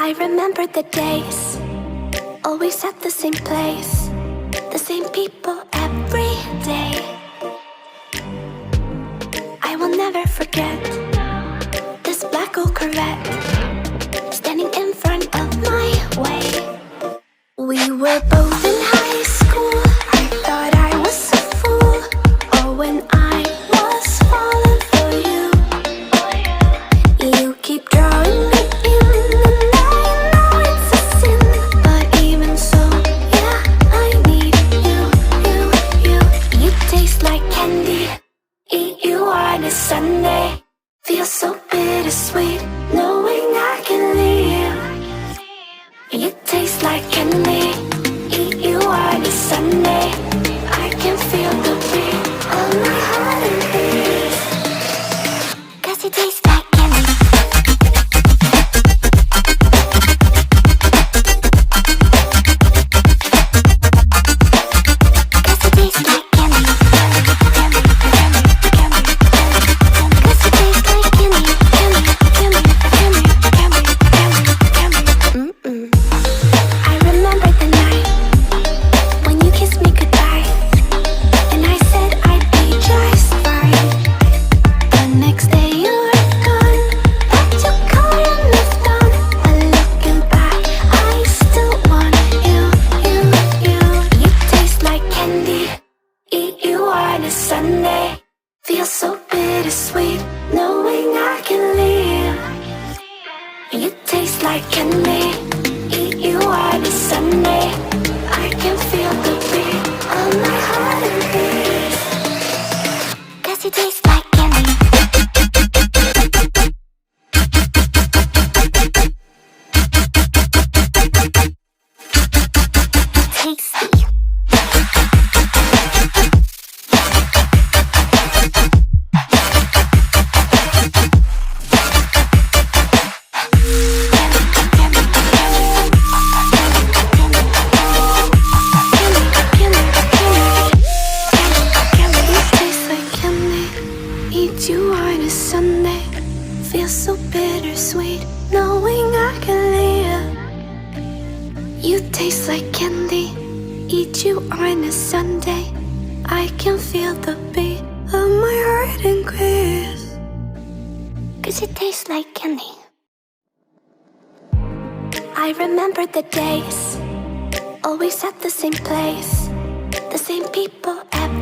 I remember the days, always at the same place, the same people every day. I will never forget this black old Corvette standing in front of my way. We were both in high school. I thought I was a fool. Oh, when I was falling for you. You keep drawing me in, and I know it's a sin, but even so, yeah, I need you. You taste like candy. Eat you on a Sunday. Feel so bittersweet, knowing I can leave. You taste like candy. Eat you on a Sunday. I can feel the beat of my heart and beat. 'Cause you taste like candy. Sunday, feel so bittersweet, knowing I can leave. You taste like candy. Eat you on a Sunday. I can feel the beat of my heart and beat. 'Cause you taste like candy. Tasty. You on a Sunday, feel so bittersweet, knowing I can leave. You taste like candy. Eat you on a Sunday. I can feel the beat of my heart increase. 'Cause it tastes like candy. I remember the days, always at the same place, the same people every